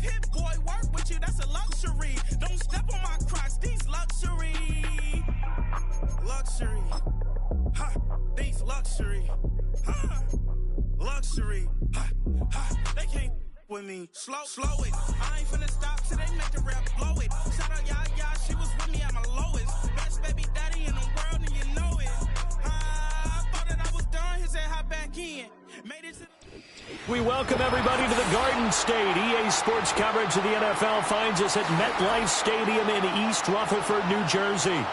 hit, boy, work with you, that's a luxury. Don't step on my Crocs, these luxury. Luxury. Ha, these luxury. Ha, luxury. Ha, ha, they can't with me. Slow it. I ain't finna stop till they make the rap blow it. Shout out, yeah, she was with me at my lowest. Best baby daddy in the world, and you know it. I thought that I was done, he said hop back in. Made it to We welcome everybody to the Garden State. EA Sports coverage of the NFL finds us at MetLife Stadium in East Rutherford, New Jersey.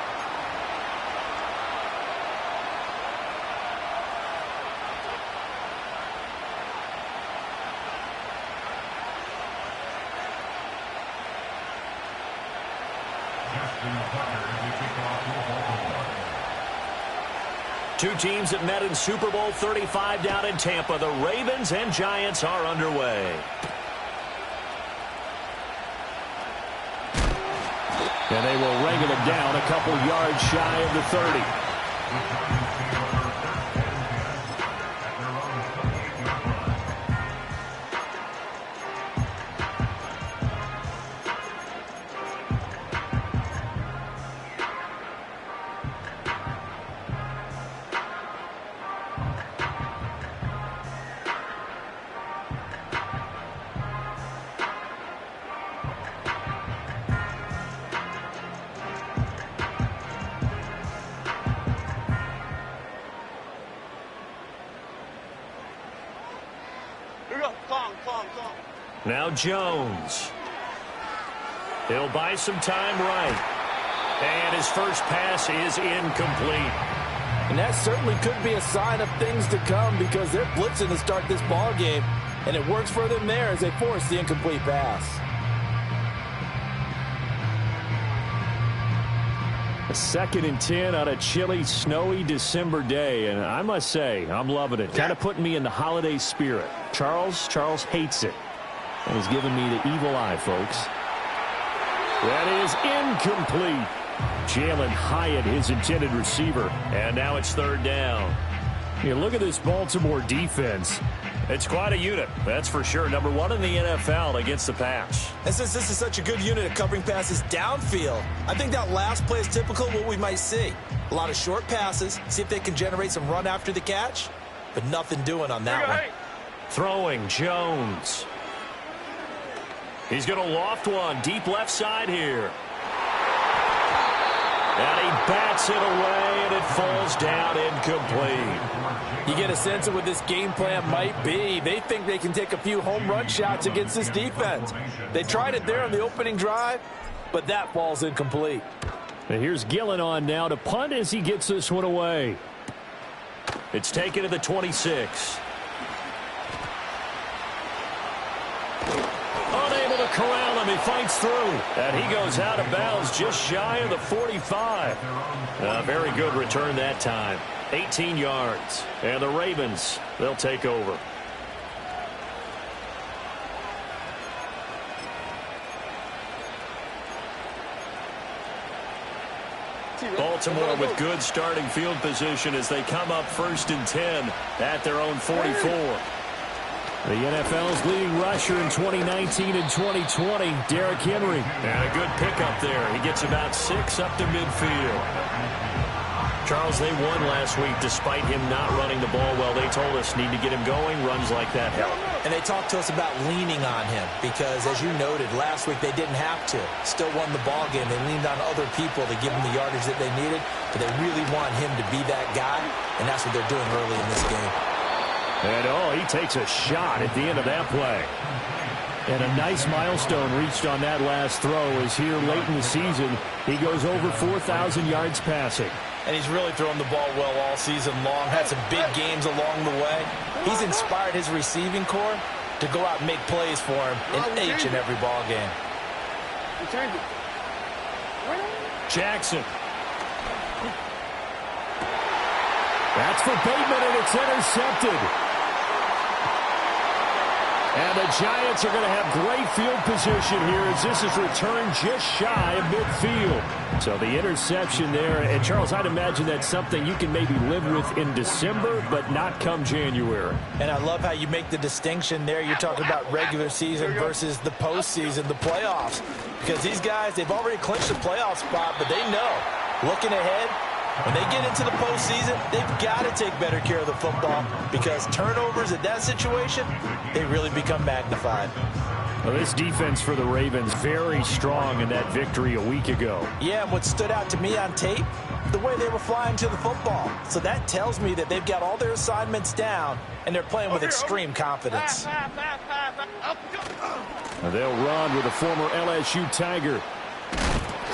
Two teams that met in Super Bowl 35 down in Tampa. The Ravens and Giants are underway. And they will wrangle it down a couple yards shy of the 30. Now Jones. He'll buy some time right. And his first pass is incomplete. And that certainly could be a sign of things to come because they're blitzing to start this ball game. And it works for them there as they force the incomplete pass. A 2nd and 10 on a chilly, snowy December day. And I must say, I'm loving it. Kind of putting me in the holiday spirit. Charles hates it. And he's giving me the evil eye, folks. That is incomplete. Jalen Hyatt, his intended receiver. And now it's 3rd down. You look at this Baltimore defense. It's quite a unit, that's for sure. Number 1 in the NFL against the pass. And since this is such a good unit at covering passes downfield, I think that last play is typical of what we might see. A lot of short passes, see if they can generate some run after the catch, but nothing doing on that one. Throwing Jones. He's going to loft one deep left side here. And he bats it away, and it falls down incomplete. You get a sense of what this game plan might be. They think they can take a few home run shots against this defense. They tried it there on the opening drive, but that falls incomplete. And here's Gillen on now to punt as he gets this one away. It's taken to the 26. Unable to corral him. He fights through. And he goes out of bounds just shy of the 45. A very good return that time. 18 yards. And the Ravens, they'll take over. Baltimore with good starting field position as they come up 1st and 10 at their own 44. The NFL's leading rusher in 2019 and 2020, Derrick Henry. And a good pickup there. He gets about 6 up to midfield. Charles, they won last week despite him not running the ball well. They told us need to get him going. Runs like that help. And they talked to us about leaning on him because, as you noted, last week they didn't have to. Still won the ball game. They leaned on other people to give them the yardage that they needed, but they really want him to be that guy, and that's what they're doing early in this game. And, he takes a shot at the end of that play. And a nice milestone reached on that last throw as here late in the season, he goes over 4,000 yards passing. And he's really thrown the ball well all season long. Had some big games along the way. He's inspired his receiving corps to go out and make plays for him in each and every ball game. Jackson. That's for Bateman, and it's intercepted. And the Giants are going to have great field position here as this is returned just shy of midfield. So the interception there. And, Charles, I'd imagine that's something you can maybe live with in December, but not come January. And I love how you make the distinction there. You're talking about regular season versus the postseason, the playoffs. Because these guys, they've already clinched the playoff spot, but they know, looking ahead, when they get into the postseason, they've got to take better care of the football because turnovers in that situation, they really become magnified. Well, this defense for the Ravens, very strong in that victory a week ago. Yeah, and what stood out to me on tape, the way they were flying to the football. So that tells me that they've got all their assignments down, and they're playing with extreme confidence. They'll run with a former LSU Tiger.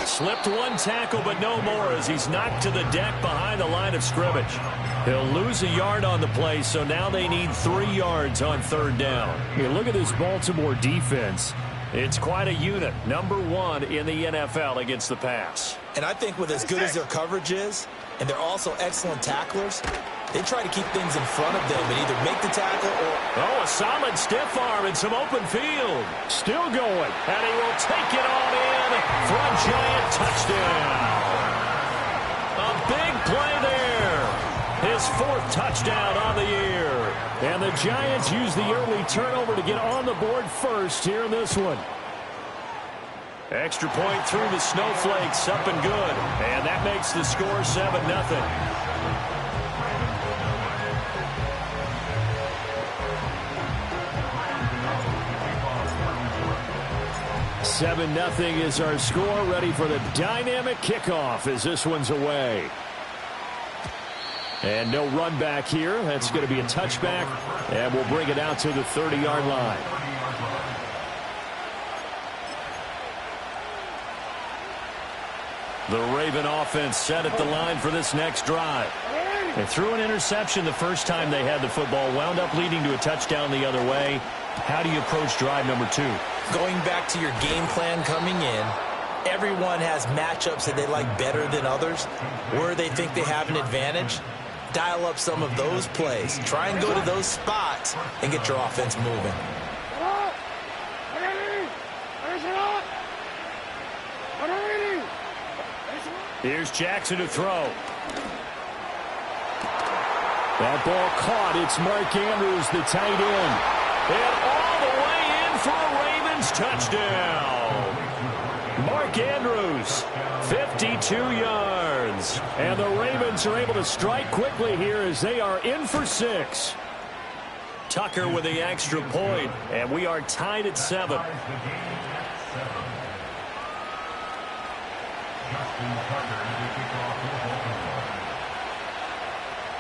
Slipped one tackle, but no more as he's knocked to the deck behind the line of scrimmage. He'll lose a yard on the play, so now they need 3 yards on third down. Hey, look at this Baltimore defense. It's quite a unit. Number 1 in the NFL against the pass. And I think with as good as their coverage is, and they're also excellent tacklers, they try to keep things in front of them and either make the tackle or... Oh, a solid stiff arm and some open field. Still going, and he will take it all in for a Giant touchdown. A big play there. His 4th touchdown on the year. And the Giants use the early turnover to get on the board first here in this one. Extra point through the Snowflakes, up and good. And that makes the score 7-0. 7-0 is our score. Ready for the dynamic kickoff as this one's away. And no run back here. That's going to be a touchback. And we'll bring it out to the 30-yard line. The Raven offense set at the line for this next drive. They threw an interception the first time they had the football, wound up leading to a touchdown the other way. How do you approach drive number 2? Going back to your game plan coming in, everyone has matchups that they like better than others. Where they think they have an advantage, dial up some of those plays. Try and go to those spots and get your offense moving. Here's Jackson to throw. That ball caught. It's Mark Andrews, the tight end. And all the way in for a Ravens touchdown. Mark Andrews, 52 yards. And the Ravens are able to strike quickly here as they are in for 6. Tucker with the extra point, and we are tied at 7.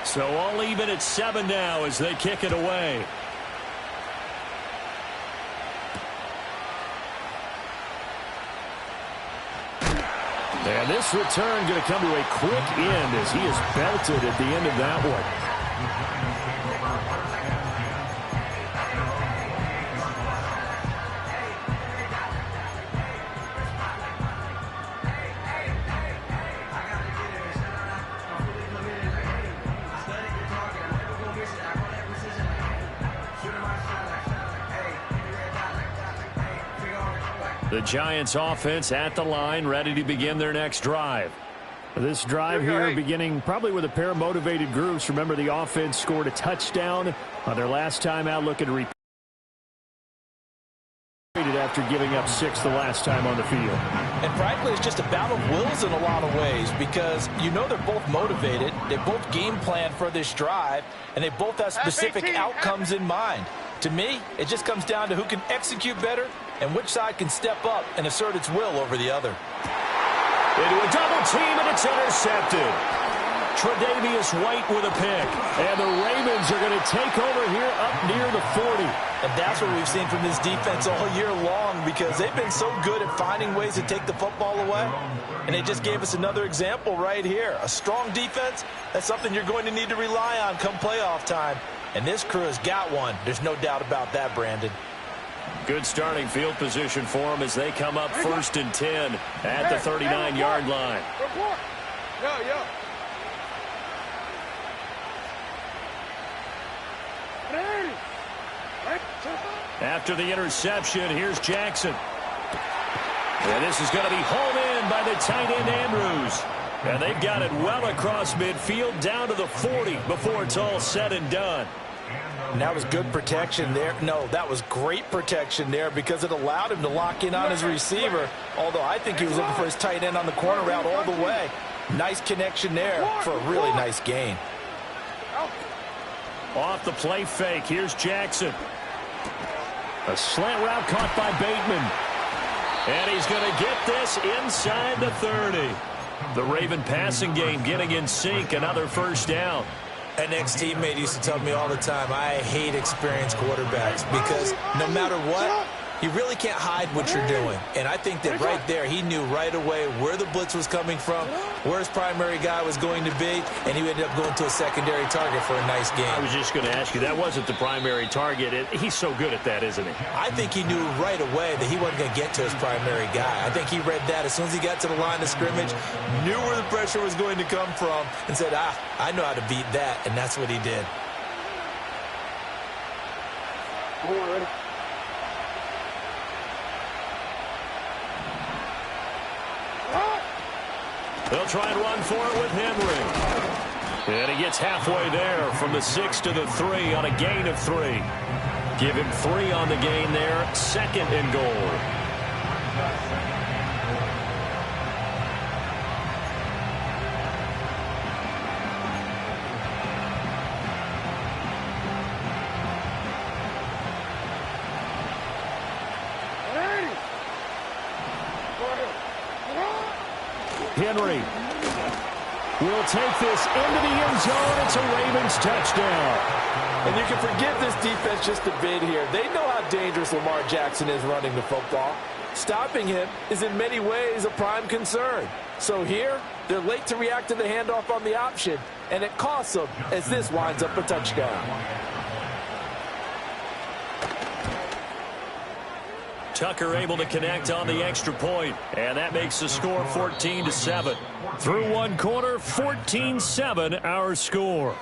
So all even at 7 now as they kick it away. And this return going to come to a quick end as he is belted at the end of that one. The Giants offense at the line, ready to begin their next drive. This drive here beginning probably with a pair of motivated groups. Remember, the offense scored a touchdown on their last time out, looking to repeat after giving up 6 the last time on the field. And frankly, it's just a battle of wills in a lot of ways because you know they're both motivated. They both game plan for this drive, and they both have specific outcomes in mind. To me, it just comes down to who can execute better and which side can step up and assert its will over the other. Into a double team, and it's intercepted. Tre'Davious White with a pick. And the Ravens are going to take over here up near the 40. And that's what we've seen from this defense all year long because they've been so good at finding ways to take the football away. And they just gave us another example right here. A strong defense, that's something you're going to need to rely on come playoff time. And this crew has got one. There's no doubt about that, Brandon. Good starting field position for them as they come up 1st and 10 at the 39-yard line. After the interception, here's Jackson. And this is going to be hauled in by the tight end Andrews. And they've got it well across midfield down to the 40 before it's all said and done. And that was good protection there. No, that was great protection there because it allowed him to lock in on his receiver. Although I think he was looking for his tight end on the corner route all the way. Nice connection there for a really nice gain. Off the play fake, here's Jackson. A slant route caught by Bateman. And he's going to get this inside the 30. The Raven passing game getting in sync, another first down. An ex-teammate used to tell me all the time, I hate experienced quarterbacks because no matter what, you really can't hide what you're doing. And I think that right there, he knew right away where the blitz was coming from, where his primary guy was going to be, and he ended up going to a secondary target for a nice game. I was just going to ask you, that wasn't the primary target. He's so good at that, isn't he? I think he knew right away that he wasn't going to get to his primary guy. I think he read that as soon as he got to the line of scrimmage, knew where the pressure was going to come from, and said, I know how to beat that, and that's what he did. Ready? They'll try and run for it with Henry. And he gets halfway there from the 6 to the 3 on a gain of 3. Give him 3 on the gain there. 2nd and goal. Henry will take this into the end zone. It's a Ravens touchdown. And you can forgive this defense just a bit here. They know how dangerous Lamar Jackson is running the football. Stopping him is in many ways a prime concern. So here, they're late to react to the handoff on the option, and it costs them as this winds up a touchdown. Tucker able to connect on the extra point, and that makes the score 14-7. Through one quarter, 14-7 our score.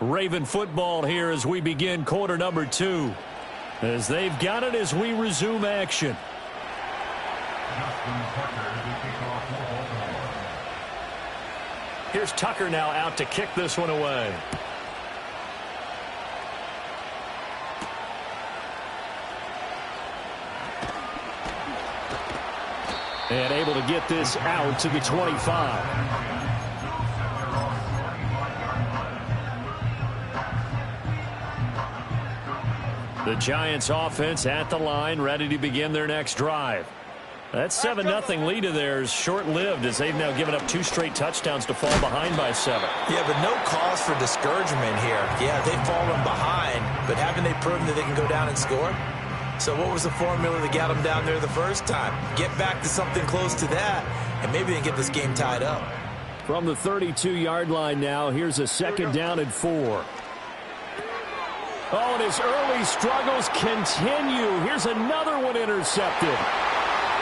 Raven football here as we begin quarter number 2. As they've got it as we resume action. Here's Tucker now out to kick this one away. And able to get this out to the 25. The Giants offense at the line, ready to begin their next drive. That 7-0 lead of theirs short-lived as they've now given up 2 straight touchdowns to fall behind by 7. Yeah, but no cause for discouragement here. Yeah, they've fallen behind, but haven't they proven that they can go down and score? So what was the formula that got them down there the first time? Get back to something close to that, and maybe they can get this game tied up. From the 32-yard line now, here's a 2nd down and 4. Oh, and his early struggles continue. Here's another one intercepted.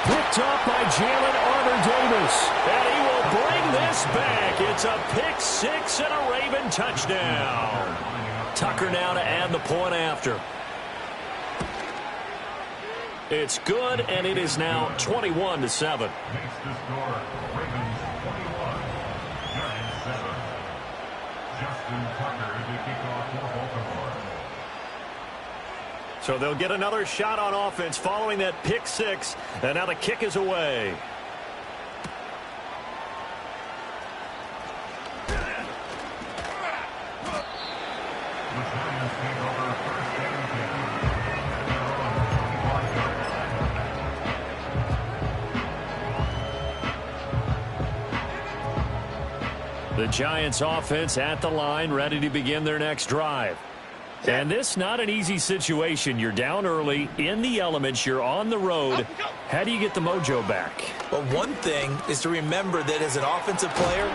Picked up by Jalen Armour-Davis. And he will bring this back. It's a pick 6 and a Raven touchdown. Tucker now to add the point after. It's good, and it is now 21-7. So they'll get another shot on offense following that pick 6, and now the kick is away. The Giants offense at the line, ready to begin their next drive. And this not an easy situation. You're down early, in the elements, you're on the road. How do you get the mojo back? Well, one thing is to remember that as an offensive player,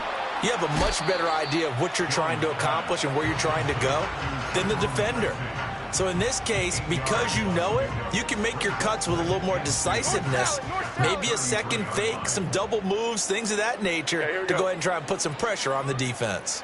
you have a much better idea of what you're trying to accomplish and where you're trying to go than the defender. So in this case, because you know it, you can make your cuts with a little more decisiveness. Maybe a second fake, some double moves, things of that nature to go ahead and try and put some pressure on the defense.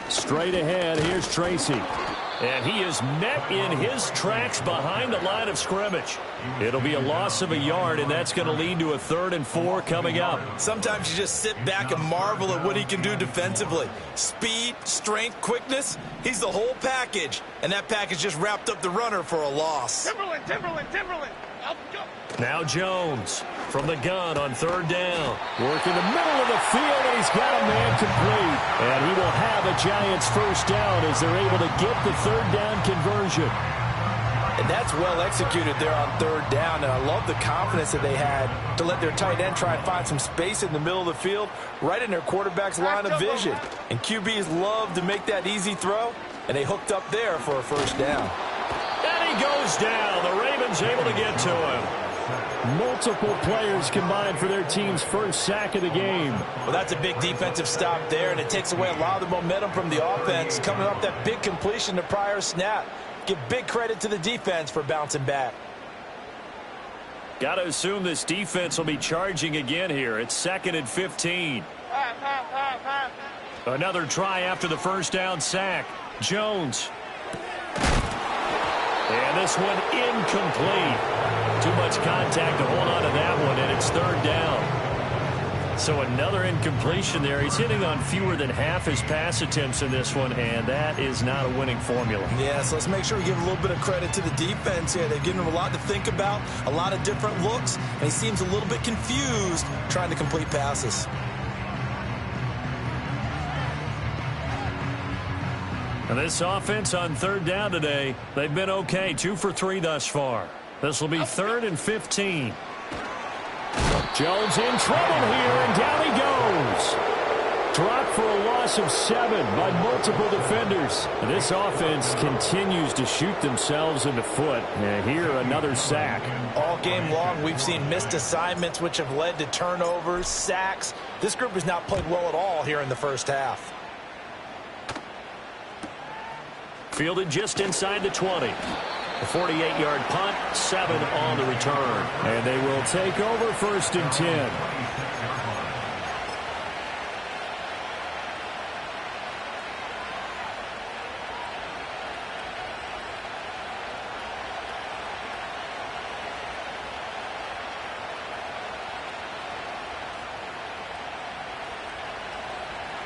Straight ahead, here's Tracy. And he is met in his tracks behind the line of scrimmage. It'll be a loss of a yard, and that's going to lead to a 3rd and 4 coming up. Sometimes you just sit back and marvel at what he can do defensively. Speed, strength, quickness, he's the whole package. And that package just wrapped up the runner for a loss. Timberland. Now Jones from the gun on 3rd down. Working the middle of the field, and he's got a man complete. And he will have a Giants 1st down as they're able to get the 3rd down conversion. And that's well executed there on 3rd down. And I love the confidence that they had to let their tight end try and find some space in the middle of the field, right in their quarterback's line of vision. And QBs love to make that easy throw, and they hooked up there for a 1st down. And he goes down. The Ravens able to get to him. Multiple players combined for their team's 1st sack of the game. Well, that's a big defensive stop there, and it takes away a lot of the momentum from the offense coming off that big completion the prior snap. Give big credit to the defense for bouncing back. Got to assume this defense will be charging again here. It's 2nd and 15. Another try after the 1st down sack. Jones. And this one incomplete. Too much contact to hold on to that one, and it's 3rd down. So another incompletion there. He's hitting on fewer than half his pass attempts in this one, and that is not a winning formula. Yeah, so let's make sure we give a little bit of credit to the defense here. They've given him a lot to think about, a lot of different looks, and he seems a little bit confused trying to complete passes. And this offense on 3rd down today, they've been okay. 2 for 3 thus far. This will be 3rd and 15. Jones in trouble here, and down he goes. Dropped for a loss of 7 by multiple defenders. And this offense continues to shoot themselves in the foot. And here, another sack. All game long, we've seen missed assignments, which have led to turnovers, sacks. This group has not played well at all here in the 1st half. Fielded just inside the 20. A 48-yard punt, 7 on the return. And they will take over 1st and 10.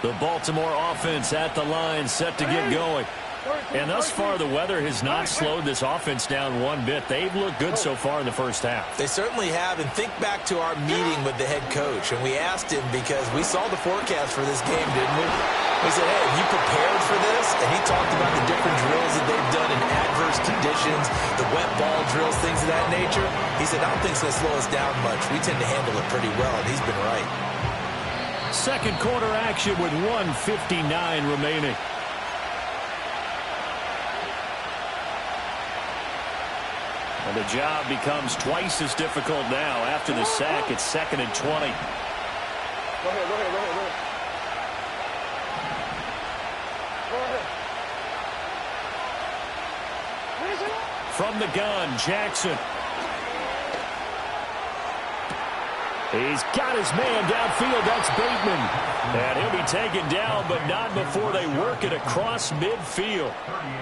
The Baltimore offense at the line, set to get going. And thus far, the weather has not slowed this offense down one bit. They've looked good so far in the 1st half. They certainly have, and think back to our meeting with the head coach, and we asked him because we saw the forecast for this game, didn't we? We said, hey, have you prepared for this? And he talked about the different drills that they've done in adverse conditions, the wet ball drills, things of that nature. He said, I don't think it's going to slow us down much. We tend to handle it pretty well, and he's been right. 2nd quarter action with 1:59 remaining. And the job becomes twice as difficult now. After the sack, it's 2nd and 20. Go ahead. From the gun, Jackson. He's got his man downfield. That's Bateman. And he'll be taken down, but not before they work it across midfield.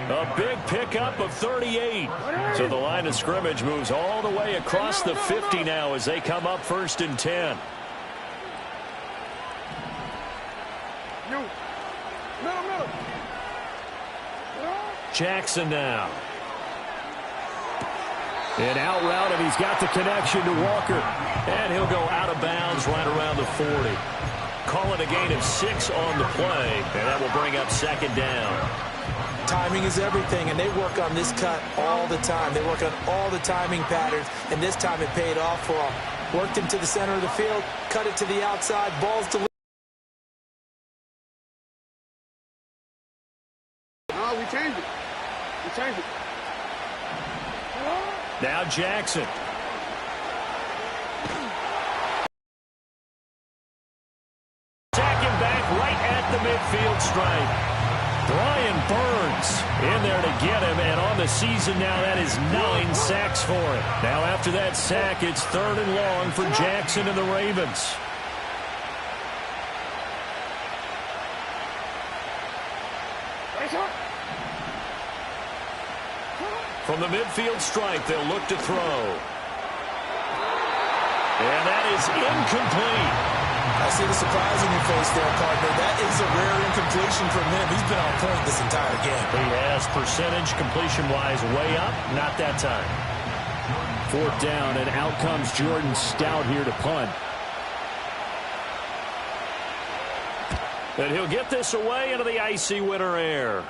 A big pickup of 38. So the line of scrimmage moves all the way across the 50 now as they come up 1st and 10. Middle. Jackson now. An out route, and he's got the connection to Walker. And he'll go out of bounds right around the 40. Call it a gain of 6 on the play, and that will bring up 2nd down. Timing is everything, and they work on this cut all the time. They work on all the timing patterns, and this time it paid off for them. Worked him to the center of the field, cut it to the outside, balls to... No, we changed it. Now Jackson. Sacking back right at the midfield stripe. Brian Burns in there to get him, and on the season now, that is 9 sacks for him. Now after that sack, it's 3rd and long for Jackson and the Ravens. From the midfield stripe, they'll look to throw. And that is incomplete. I see the surprise in your face there, partner. That is a rare incompletion from him. He's been on point this entire game. He has percentage completion-wise way up. Not that time. 4th down, and out comes Jordan Stout here to punt. And he'll get this away into the icy winter air.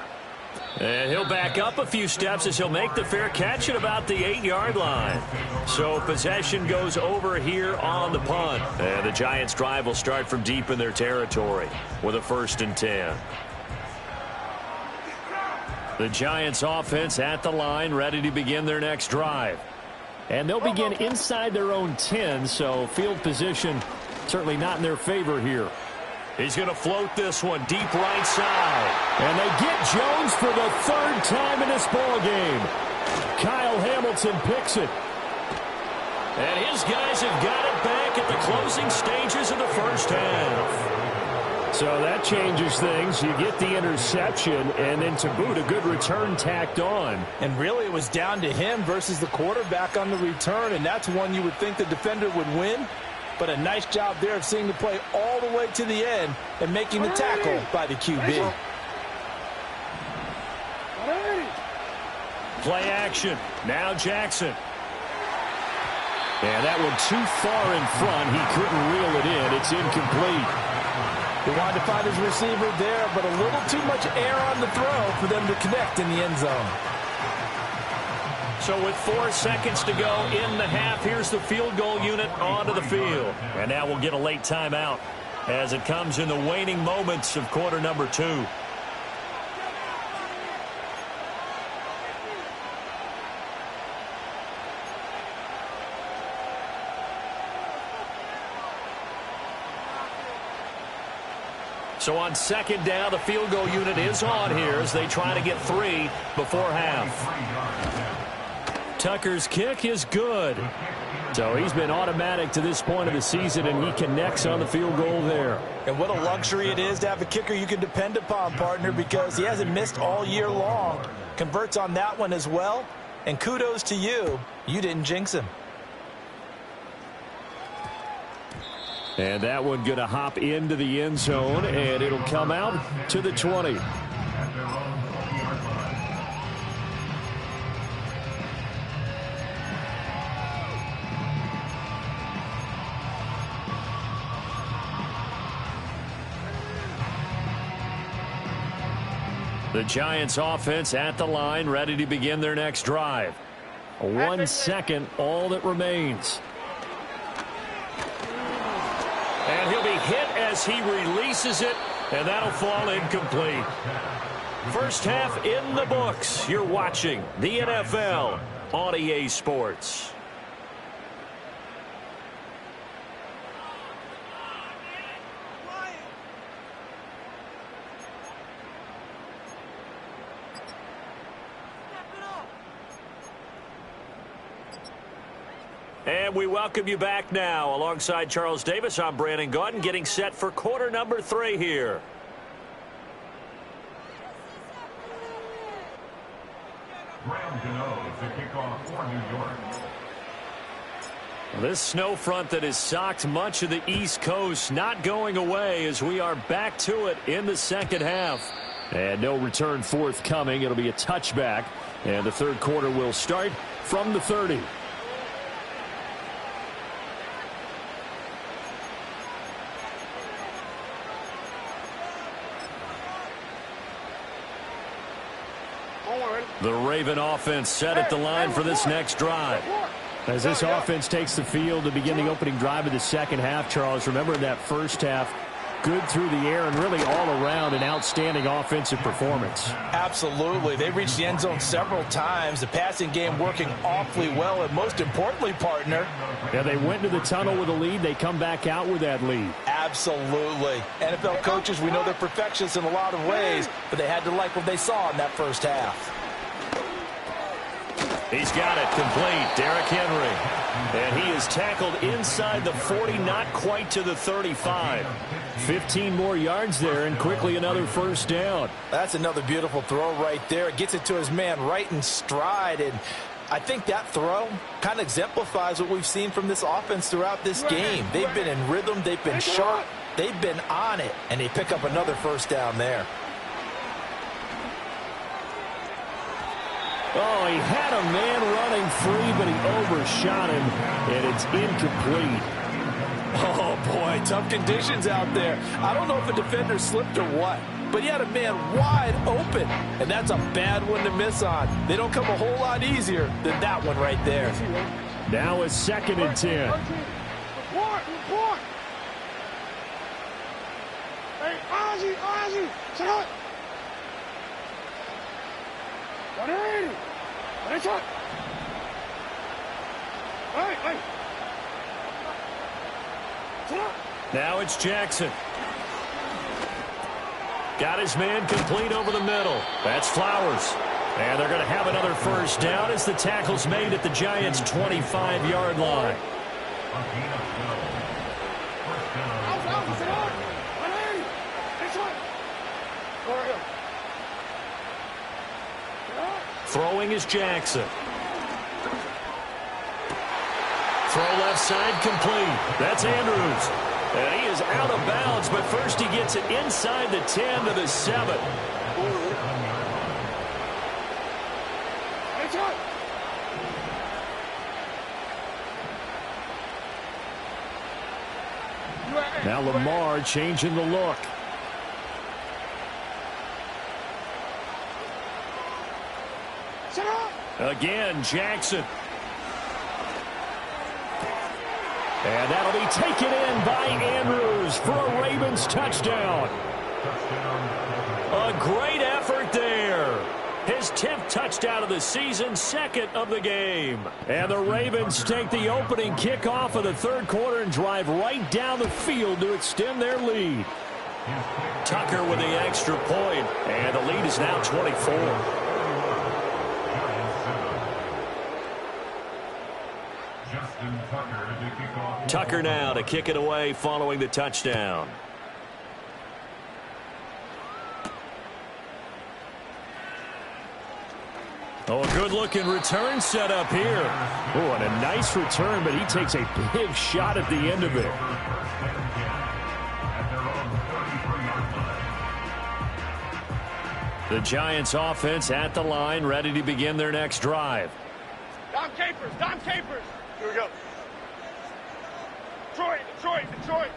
And he'll back up a few steps as he'll make the fair catch at about the 8-yard line. So possession goes over here on the punt. And the Giants' drive will start from deep in their territory with a 1st and 10. The Giants' offense at the line, ready to begin their next drive. And they'll begin inside their own 10, so field position certainly not in their favor here. He's going to float this one deep right side. And they get Jones for the 3rd time in this ball game. Kyle Hamilton picks it. And his guys have got it back at the closing stages of the first half. So that changes things. You get the interception, and then to boot, a good return tacked on. And really, it was down to him versus the quarterback on the return, and that's one you would think the defender would win. But a nice job there of seeing the play all the way to the end and making the tackle by the QB. Play action. Now Jackson. And that one too far in front. He couldn't reel it in. It's incomplete. He wanted to find his receiver there, but a little too much air on the throw for them to connect in the end zone. So with 4 seconds to go in the half, here's the field goal unit onto the field. And now we'll get a late timeout as it comes in the waning moments of quarter number 2. So on 2nd down, the field goal unit is on here as they try to get 3 before half. Tucker's kick is good. So he's been automatic to this point of the season, and he connects on the field goal there. And what a luxury it is to have a kicker you can depend upon, partner, because he hasn't missed all year long. Converts on that one as well. And kudos to you. You didn't jinx him. And that one going to hop into the end zone, and it'll come out to the 20. The Giants offense at the line, ready to begin their next drive. 1 second, all that remains. And he'll be hit as he releases it, and that'll fall incomplete. First half in the books. You're watching the NFL on EA Sports. And we welcome you back now. Alongside Charles Davis, I'm Brandon Gaudin, getting set for quarter number 3 here. This snow front that has socked much of the East Coast not going away as we are back to it in the second half. And no return forthcoming. It'll be a touchback. And the third quarter will start from the 30. The Raven offense set at the line for this next drive. As this offense takes the field to begin the opening drive of the second half, Charles, remember in that first half, good through the air and really all around an outstanding offensive performance. Absolutely. They reached the end zone several times. The passing game working awfully well, and most importantly, partner. Yeah, they went into the tunnel with a lead. They come back out with that lead. Absolutely. NFL coaches, we know they're perfectionists in a lot of ways, but they had to like what they saw in that first half. He's got it complete. Derrick Henry. And he is tackled inside the 40, not quite to the 35. 15 more yards there, and quickly another first down. That's another beautiful throw right there. It gets it to his man right in stride, and I think that throw kind of exemplifies what we've seen from this offense throughout this game. They've been in rhythm, they've been sharp, they've been on it, and they pick up another first down there. Oh, he had a man running free, but he overshot him, and it's incomplete. Oh, boy, tough conditions out there. I don't know if a defender slipped or what, but he had a man wide open, and that's a bad one to miss on. They don't come a whole lot easier than that one right there. Now it's 2nd and 10. Report! Hey, Ozzy, sit up! Hey! Now it's Jackson. Got his man complete over the middle. That's Flowers. And they're going to have another first down as the tackle's made at the Giants' 25-yard line. Throwing is Jackson. Throw left side complete. That's Andrews. And he is out of bounds, but first he gets it inside the 10 to the 7. Now Lamar changing the look. Again, Jackson. And that'll be taken in by Andrews for a Ravens touchdown. A great effort there. His 10th touchdown of the season, 2nd of the game. And the Ravens take the opening kickoff of the 3rd quarter and drive right down the field to extend their lead. Tucker with the extra point, and the lead is now 24. Tucker now to kick it away following the touchdown. Oh, a good-looking return set up here. Oh, and a nice return, but he takes a big shot at the end of it. The Giants offense at the line, ready to begin their next drive. Dom Capers. Here we go. Detroit.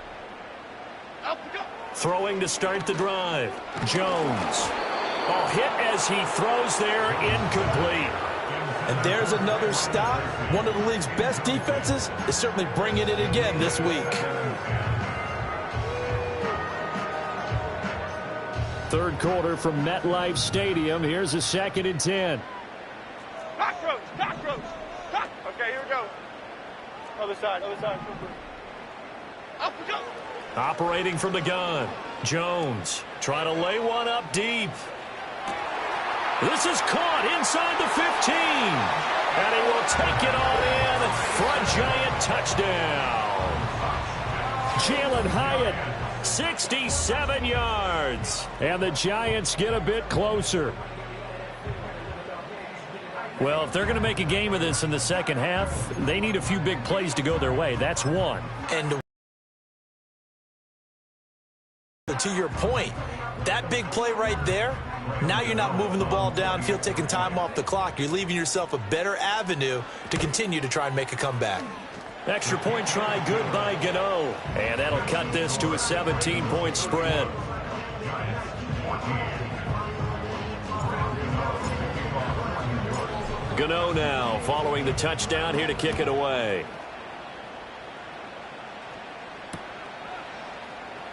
Up we go. Throwing to start the drive. Jones. Oh, hit as he throws there, incomplete. And there's another stop. One of the league's best defenses is certainly bringing it again this week. 3rd quarter from MetLife Stadium. Here's a 2nd and 10. Cockroach. Okay, here we go. Other side. Up we go. Operating from the gun. Jones trying to lay one up deep. This is caught inside the 15. And he will take it all in for a Giant touchdown. Jalen Hyatt, 67 yards. And the Giants get a bit closer. Well, if they're going to make a game of this in the second half, they need a few big plays to go their way. That's one. And to your point, that big play right there, now you're not moving the ball downfield, taking time off the clock. You're leaving yourself a better avenue to continue to try and make a comeback. Extra point try good by Gano. And that'll cut this to a 17-point spread. Gano now following the touchdown here to kick it away.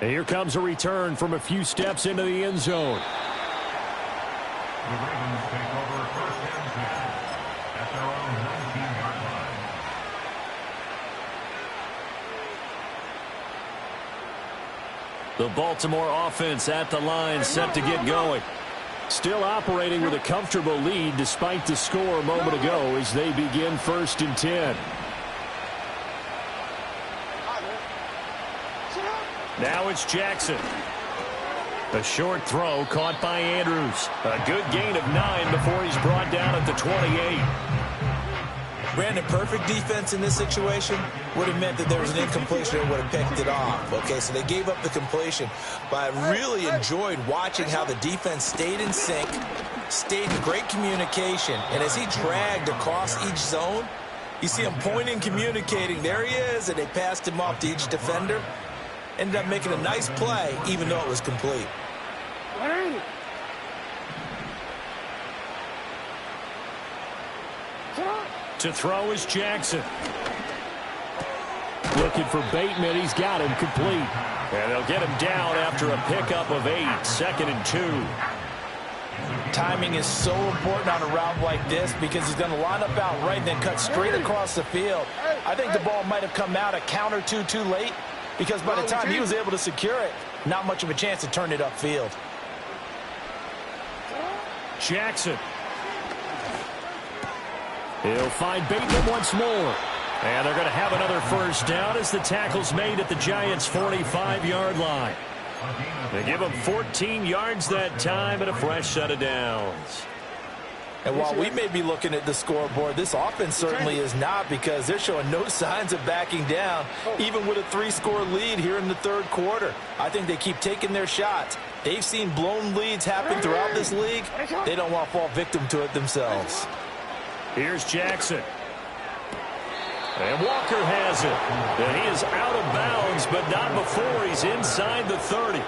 And here comes a return from a few steps into the end zone. The Ravens take over 1st and 10 at their own 19-yard line. The Baltimore offense at the line, set to get going. Still operating with a comfortable lead despite the score a moment ago as they begin 1st and 10. Now it's Jackson. A short throw caught by Andrews. A good gain of 9 before he's brought down at the 28. Brandon, perfect defense in this situation would have meant that there was an incompletion and would have picked it off. Okay, so they gave up the completion. But I really enjoyed watching how the defense stayed in sync, stayed in great communication. And as he dragged across each zone, you see him pointing, communicating. There he is, and they passed him off to each defender. Ended up making a nice play, even though it was complete. To throw is Jackson. Looking for Bateman. He's got him complete. And they'll get him down after a pickup of 8. 2nd and 2. Timing is so important on a route like this because he's going to line up out right and then cut straight across the field. I think the ball might have come out a count or two too late because by the time he was able to secure it, not much of a chance to turn it upfield. Jackson. He'll find Bateman once more. And they're going to have another 1st down as the tackle's made at the Giants' 45-yard line. They give him 14 yards that time and a fresh set of downs. And while we may be looking at the scoreboard, this offense certainly is not because they're showing no signs of backing down, even with a 3-score lead here in the 3rd quarter. I think they keep taking their shots. They've seen blown leads happen throughout this league. They don't want to fall victim to it themselves. Here's Jackson. And Walker has it. And he is out of bounds, but not before he's inside the 30.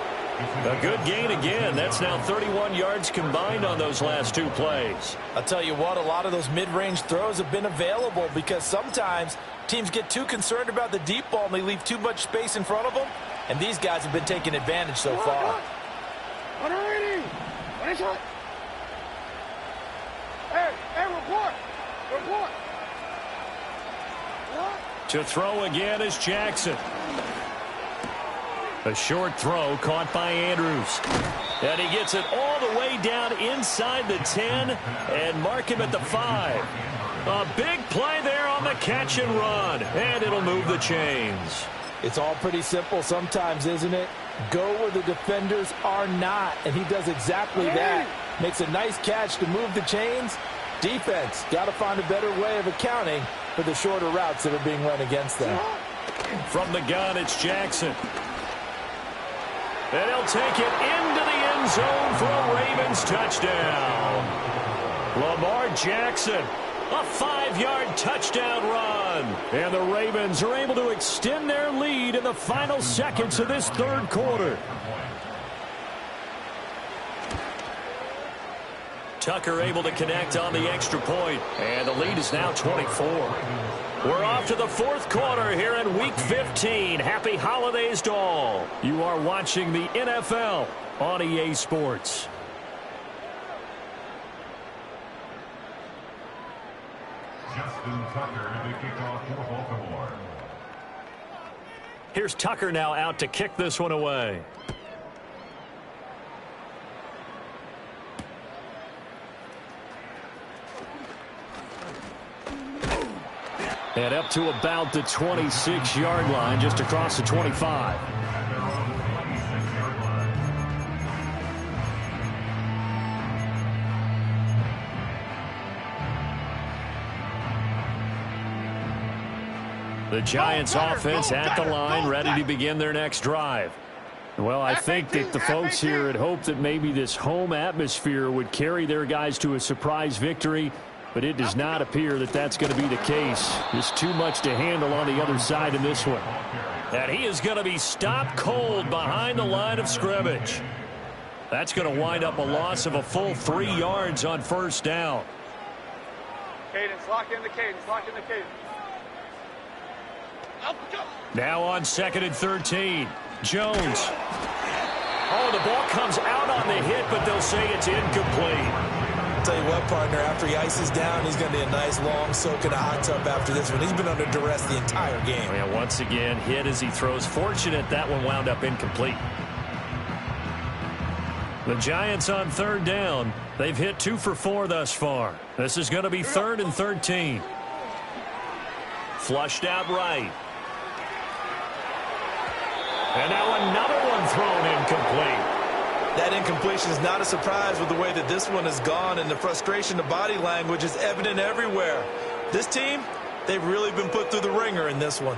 A good gain again. That's now 31 yards combined on those last 2 plays. I'll tell you what, a lot of those mid-range throws have been available because sometimes teams get too concerned about the deep ball and they leave too much space in front of them. And these guys have been taking advantage so far. Hey, report! Report! To throw again is Jackson. A short throw caught by Andrews. And he gets it all the way down inside the 10 and mark him at the 5. A big play there on the catch and run. And it'll move the chains. It's all pretty simple sometimes, isn't it? Go where the defenders are not. And he does exactly that. Makes a nice catch to move the chains. Defense, got to find a better way of accounting for the shorter routes that are being run against them. From the gun, it's Jackson. And he'll take it into the end zone for a Ravens touchdown. Lamar Jackson, a 5-yard touchdown run. And the Ravens are able to extend their lead in the final seconds of this 3rd quarter. Tucker able to connect on the extra point. And the lead is now 24. We're off to the 4th quarter here in Week 15. Happy holidays to all. You are watching the NFL on EA Sports. Justin Tucker to kick off for Baltimore. Here's Tucker now out to kick this one away. And up to about the 26-yard line, just across the 25. The Giants offense at the line, ready to begin their next drive. Well, I think that the folks here had hoped that maybe this home atmosphere would carry their guys to a surprise victory. But it does not appear that that's going to be the case. There's too much to handle on the other side in this one. And he is going to be stopped cold behind the line of scrimmage. That's going to wind up a loss of a full 3 yards on 1st down. Cadence, lock in the cadence, lock in the cadence. Now on 2nd and 13. Jones. Oh, the ball comes out on the hit, but they'll say it's incomplete. Tell you what, partner, after he ices down, he's going to be a nice long soak in a hot tub after this one. He's been under duress the entire game. And once again, hit as he throws. Fortunate that one wound up incomplete. The Giants on third down. They've hit 2 for 4 thus far. This is going to be 3rd and 13. Flushed out right. And now another one thrown incomplete. That incompletion is not a surprise with the way that this one has gone, and the frustration, the body language is evident everywhere. This team, they've really been put through the ringer in this one.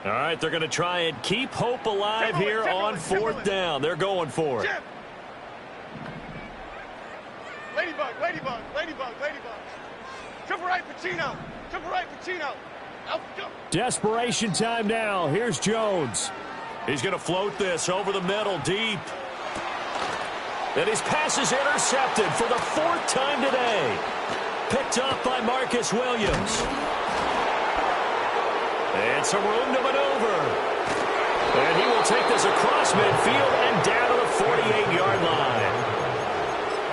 All right, they're going to try and keep hope alive here on 4th down. They're going for it. Ladybug, ladybug, ladybug, ladybug. Triple right, Pacino. Triple right, Pacino. Desperation time now. Here's Jones. He's going to float this over the middle deep. And his pass is intercepted for the 4th time today. Picked up by Marcus Williams. And some room to maneuver. And he will take this across midfield and down to the 48-yard line.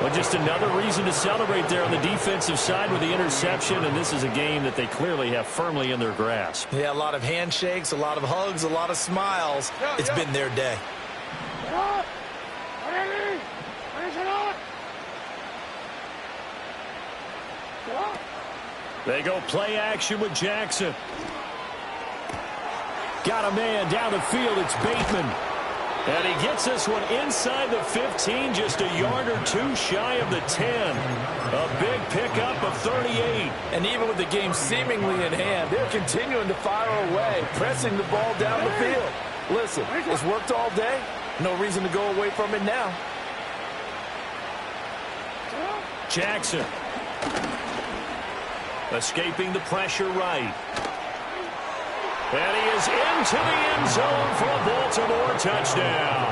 Well, just another reason to celebrate there on the defensive side with the interception, and this is a game that they clearly have firmly in their grasp. Yeah, a lot of handshakes, a lot of hugs, a lot of smiles. It's been their day. They go play action with Jackson. Got a man down the field. It's Bateman. And he gets this one inside the 15, just a yard or 2 shy of the 10. A big pickup of 38. And even with the game seemingly in hand, they're continuing to fire away, pressing the ball down the field. Listen, it's worked all day. No reason to go away from it now. Jackson. Escaping the pressure right. And he is into the end zone for a Baltimore touchdown.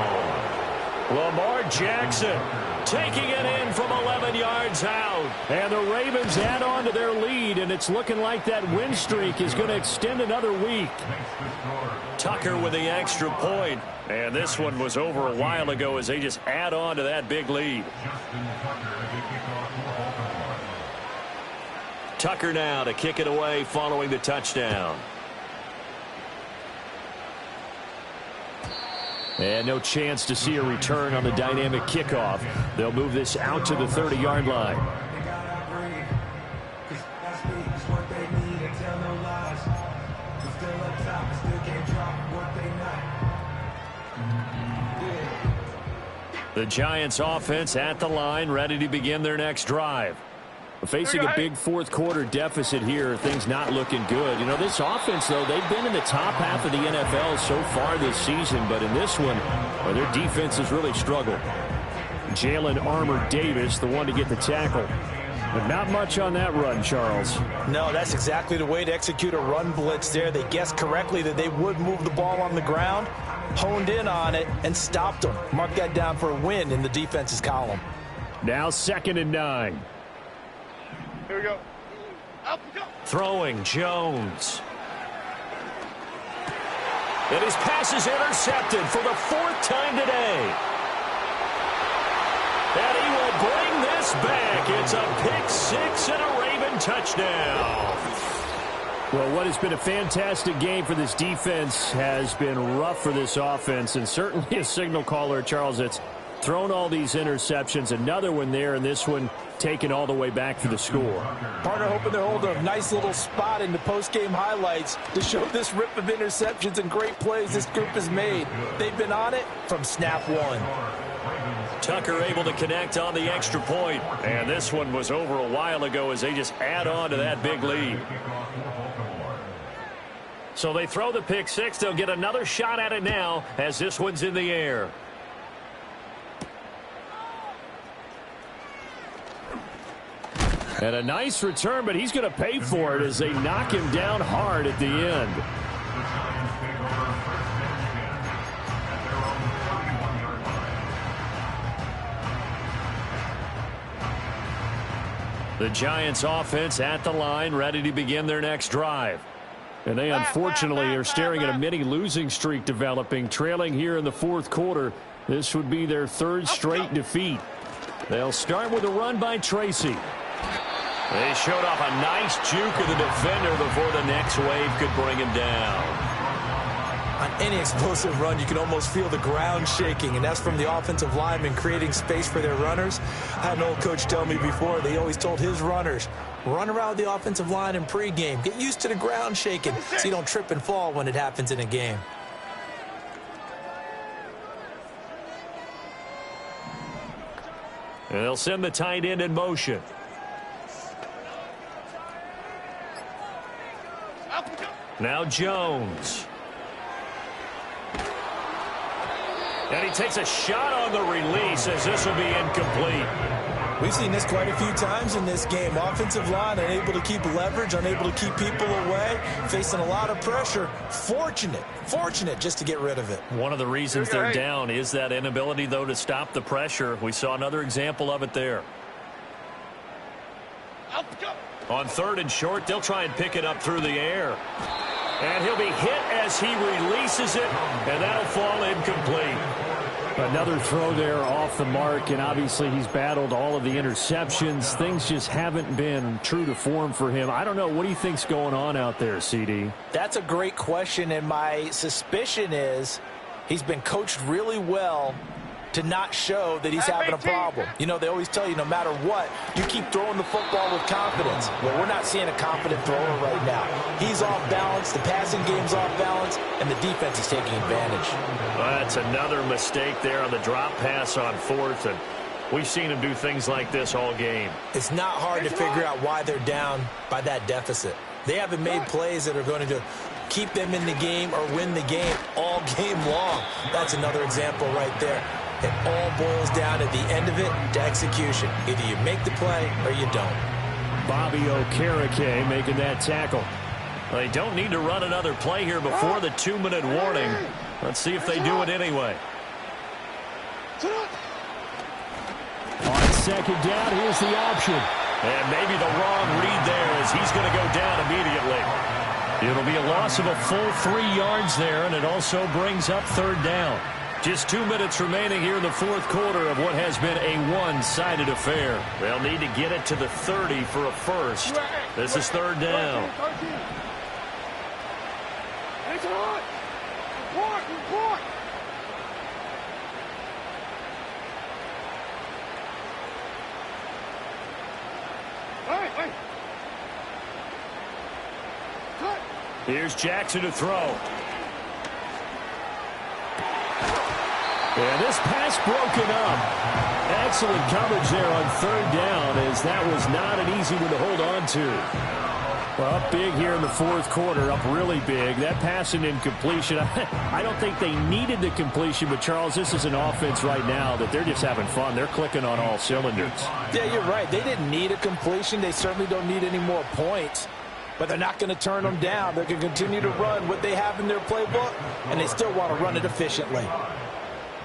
Lamar Jackson taking it in from 11 yards out. And the Ravens add on to their lead, and it's looking like that win streak is going to extend another week. Tucker with the extra point. And this one was over a while ago as they just add on to that big lead. Tucker now to kick it away following the touchdown. And no chance to see a return on the dynamic kickoff. They'll move this out to the 30-yard line. The Giants offense at the line, ready to begin their next drive. Facing a big fourth-quarter deficit here, things not looking good. You know, this offense, though, they've been in the top half of the NFL so far this season, but in this one, well, their defense has really struggled. Jalen Armour Davis, the one to get the tackle. But not much on that run, Charles. No, that's exactly the way to execute a run blitz there. They guessed correctly that they would move the ball on the ground, honed in on it, and stopped them. Mark that down for a win in the defense's column. Now 2nd and 9. Here we go. Up, go. Throwing Jones. And his pass is intercepted for the 4th time today. And he will bring this back. It's a pick 6 and a Raven touchdown. Well, what has been a fantastic game for this defense has been rough for this offense, and certainly a signal caller, Charles, that's thrown all these interceptions. Another one there, and this one taken all the way back for the score. Partner hoping to hold a nice little spot in the post-game highlights to show this rip of interceptions and great plays this group has made. They've been on it from snap one. Tucker able to connect on the extra point. And this one was over a while ago as they just add on to that big lead. So they throw the pick 6. They'll get another shot at it now as this one's in the air. And a nice return, but he's going to pay for it as they knock him down hard at the end. The Giants offense at the line, ready to begin their next drive. And they unfortunately are staring at a mini losing streak developing, trailing here in the 4th quarter. This would be their 3rd straight defeat. They'll start with a run by Tracy. They showed off a nice juke of the defender before the next wave could bring him down. An Any explosive run, you can almost feel the ground shaking, and that's from the offensive linemen creating space for their runners. I had an old coach tell me before, they always told his runners, run around the offensive line in pregame. Get used to the ground shaking so you don't trip and fall when it happens in a game. And they'll send the tight end in motion. Now Jones. And he takes a shot on the release as this will be incomplete. We've seen this quite a few times in this game. Offensive line unable to keep leverage, unable to keep people away, facing a lot of pressure. Fortunate just to get rid of it. One of the reasons they're down is that inability, though, to stop the pressure. We saw another example of it there. On 3rd and short, they'll try and pick it up through the air. And he'll be hit as he releases it, and that'll fall incomplete. Another throw there off the mark, and obviously he's battled all of the interceptions. Things just haven't been true to form for him. I don't know. What do you think's going on out there, CD? That's a great question, and my suspicion is he's been coached really well to not show that he's having a problem. You know, they always tell you no matter what, you keep throwing the football with confidence. Well, we're not seeing a confident thrower right now. He's off balance, the passing game's off balance, and the defense is taking advantage. That's another mistake there on the drop pass on 4th, and we've seen him do things like this all game. It's not hard to figure out why they're down by that deficit. They haven't made plays that are going to keep them in the game or win the game all game long. That's another example right there. It all boils down at the end of it to execution. Either you make the play or you don't. Bobby Okereke making that tackle. Well, they don't need to run another play here before the 2-minute warning. Let's see if they do it anyway. On 2nd down, here's the option. And maybe the wrong read there as he's going to go down immediately. It'll be a loss of a full 3 yards there, and it also brings up 3rd down. Just 2 minutes remaining here in the 4th quarter of what has been a one-sided affair. They'll need to get it to the 30 for a first. This is 3rd down. Report! Wait. Here's Jackson to throw. And this pass broken up. Excellent coverage there on 3rd down, as that was not an easy one to hold on to. Well, up big here in the 4th quarter, up really big. That pass and incompletion, I don't think they needed the completion, but Charles, this is an offense right now that they're just having fun. They're clicking on all cylinders. Yeah, you're right. They didn't need a completion. They certainly don't need any more points. But they're not going to turn them down. They're going to continue to run what they have in their playbook, and they still want to run it efficiently.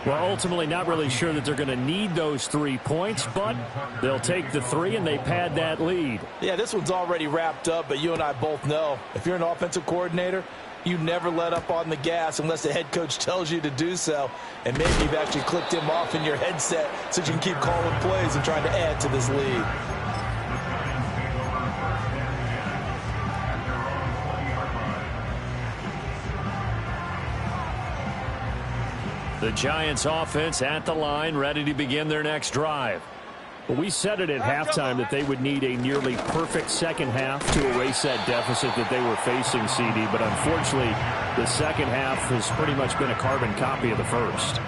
Well, ultimately not really sure that they're going to need those 3 points, but they'll take the 3 and they pad that lead. Yeah, this one's already wrapped up, but you and I both know if you're an offensive coordinator, you never let up on the gas unless the head coach tells you to do so. And maybe you've actually clicked him off in your headset so you can keep calling plays and trying to add to this lead. The Giants offense at the line, ready to begin their next drive. Well, we said it at halftime that they would need a nearly perfect second half to erase that deficit that they were facing, CD. But unfortunately, the second half has pretty much been a carbon copy of the first.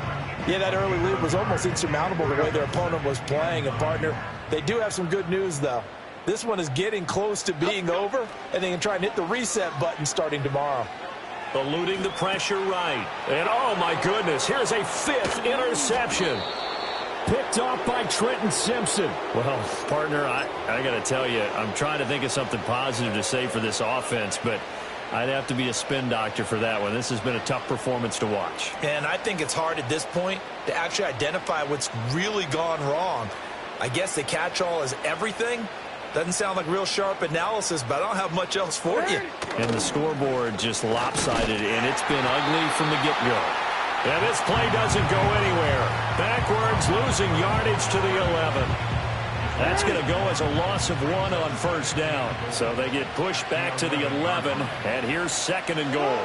Yeah, that early lead was almost insurmountable the way their opponent was playing. And, partner, they do have some good news, though. This one is getting close to being over, and they can try and hit the reset button starting tomorrow. Eluding the pressure right. And, oh, my goodness, here's a 5th interception. Picked off by Trenton Simpson. Well, partner, I got to tell you, I'm trying to think of something positive to say for this offense, but I'd have to be a spin doctor for that one. This has been a tough performance to watch. And I think it's hard at this point to actually identify what's really gone wrong. I guess the catch-all is everything. Doesn't sound like real sharp analysis, but I don't have much else for you. And the scoreboard just lopsided, and it's been ugly from the get-go. And this play doesn't go anywhere. Backwards, losing yardage to the 11. That's going to go as a loss of 1 on first down. So they get pushed back to the 11, and here's 2nd and goal.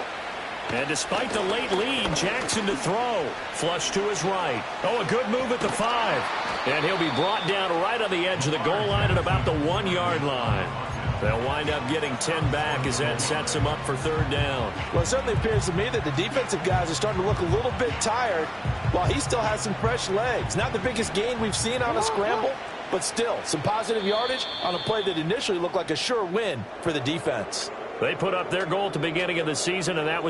And despite the late lead, Jackson to throw. Flush to his right. Oh, a good move at the 5. And he'll be brought down right on the edge of the goal line at about the 1-yard line. They'll wind up getting 10 back as that sets them up for third down. Well, it certainly appears to me that the defensive guys are starting to look a little bit tired while he still has some fresh legs. Not the biggest gain we've seen on a scramble, but still some positive yardage on a play that initially looked like a sure win for the defense. They put up their goal at the beginning of the season, and that was